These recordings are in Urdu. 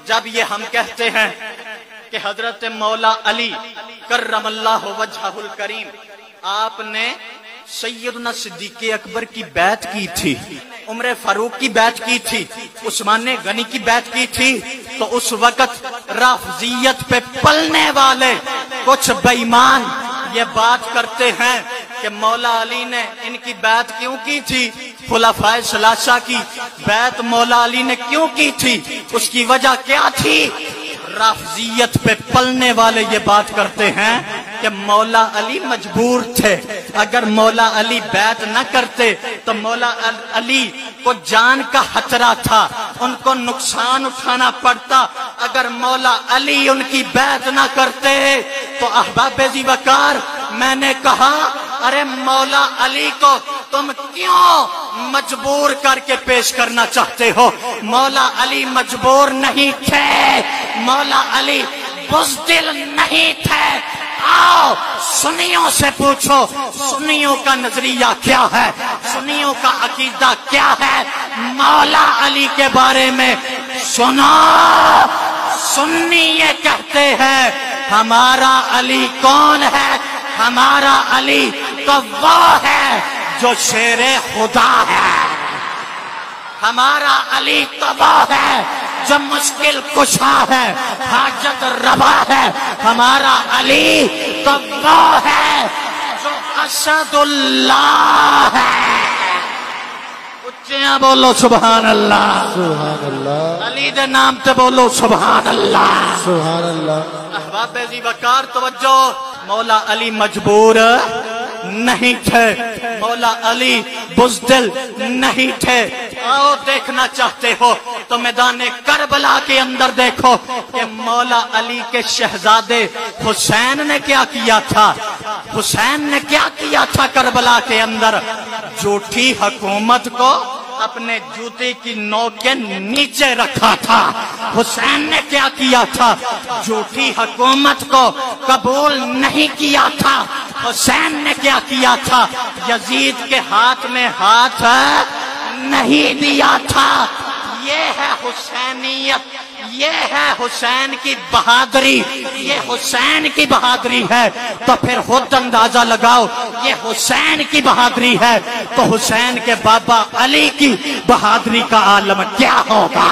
جب یہ ہم کہتے ہیں کہ حضرت مولا علی کرم اللہ وجہہ الکریم آپ نے سیدنا صدیق اکبر کی بیعت کی تھی، عمر فاروق کی بیعت کی تھی، عثمان غنی کی بیعت کی تھی، تو اس وقت رافضیت پہ پلنے والے کچھ بے ایمان یہ بات کرتے ہیں کہ مولا علی نے ان کی بیعت کیوں کی تھی، خلفائے ثلاثہ کی بیعت مولا علی نے کیوں کی تھی، اس کی وجہ کیا تھی؟ رافضیت پہ پلنے والے یہ بات کرتے ہیں کہ مولا علی مجبور تھے، اگر مولا علی بیعت نہ کرتے تو مولا علی کو جان کا خطرہ تھا، ان کو نقصان اٹھانا پڑتا، اگر مولا علی ان کی بیعت نہ کرتے تو احباب ذی وقار میں نے کہا ارے مولا علی کو تم کیوں مجبور کر کے پیش کرنا چاہتے ہو؟ مولا علی مجبور نہیں تھے، مولا علی بزدل نہیں تھے۔ آؤ سنیوں سے پوچھو سنیوں کا نظریہ کیا ہے، سنیوں کا عقیدہ کیا ہے مولا علی کے بارے میں سنو۔ سنی یہ کہتے ہیں ہمارا علی کون ہے؟ ہمارا علی تو وہ ہے جو شیر خدا ہے، ہمارا علی تو وہ ہے جو مشکل کشا ہے، حاجت روا ہے، ہمارا علی تو وہ ہے جو اسد اللہ ہے۔ اچھا بولو سبحان اللہ، سبحان اللہ، علی دے نام تے بولو سبحان اللہ، سبحان اللہ۔ احباب ذی وقار توجہ، مولا علی مجبور نہیں تھے، مولا علی بزدل نہیں تھے۔ آؤ دیکھنا چاہتے ہو تو میدان کربلا کے اندر دیکھو کہ مولا علی کے شہزادے حسین نے کیا کیا تھا، حسین نے کیا کیا تھا کربلا کے اندر؟ جھوٹی حکومت کو اپنے جوتے کی نوک کے نیچے رکھا تھا۔ حسین نے کیا کیا تھا؟ جھوٹی حکومت کو قبول نہیں کیا تھا۔ حسین نے کیا کیا تھا؟ یزید کے ہاتھ میں ہاتھ نہیں دیا تھا۔ یہ ہے حسینیت، یہ ہے حسین کی بہادری، یہ حسین کی بہادری ہے۔ تو پھر خود اندازہ لگاؤ یہ حسین کی بہادری ہے تو حسین کے بابا علی کی بہادری کا عالم کیا ہوگا؟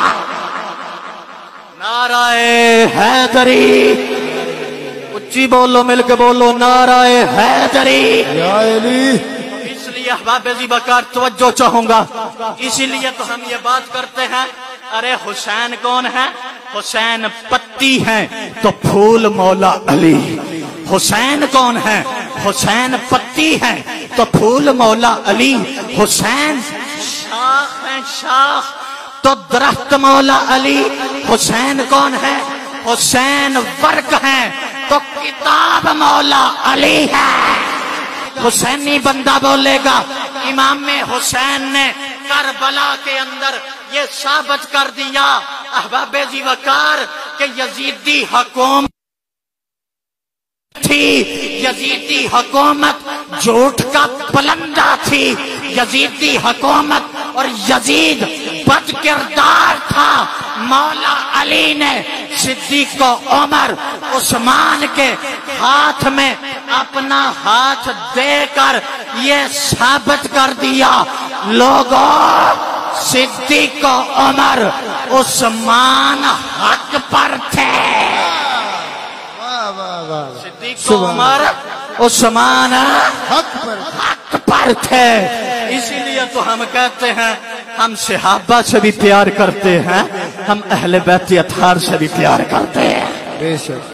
نعرہ حیدری، اچھی بولو، مل کے بولو، نعرہ حیدری یا علی۔ اس لیے احباب ذی وقار توجہ چاہوں گا، اسی لیے تو ہم یہ بات کرتے ہیں ارے حسین کون ہے؟ حسین پتی ہیں تو پھول مولا علی۔ حسین کون ہے؟ حسین پتی ہیں تو پھول مولا علی۔ حسین شاخ ہیں، شاخ تو درخت مولا علی۔ حسین کون ہے؟ حسین ورق ہیں تو کتاب مولا علی ہے۔ حسینی بندہ بولے گا امام حسین نے کربلا کے اندر یہ ثابت کر دیا احباب ذی وقار کہ یزیدی حکومت تھی، یزیدی حکومت جھوٹ کا پلندہ تھی، یزیدی حکومت اور یزید بد کردار تھا۔ مولا علی نے صدیق و عمر عثمان کے ہاتھ میں اپنا ہاتھ دے کر یہ ثابت کر دیا لوگوں صدیق و عمر عثمان حق پر تھے، صدیق و عمر عثمان حق پر تھے۔ اسی لیے تو ہم کہتے ہیں ہم صحابہ سے بھی پیار کرتے ہیں، ہم اہل بیت اطہار سے بھی پیار کرتے ہیں۔ بے شک۔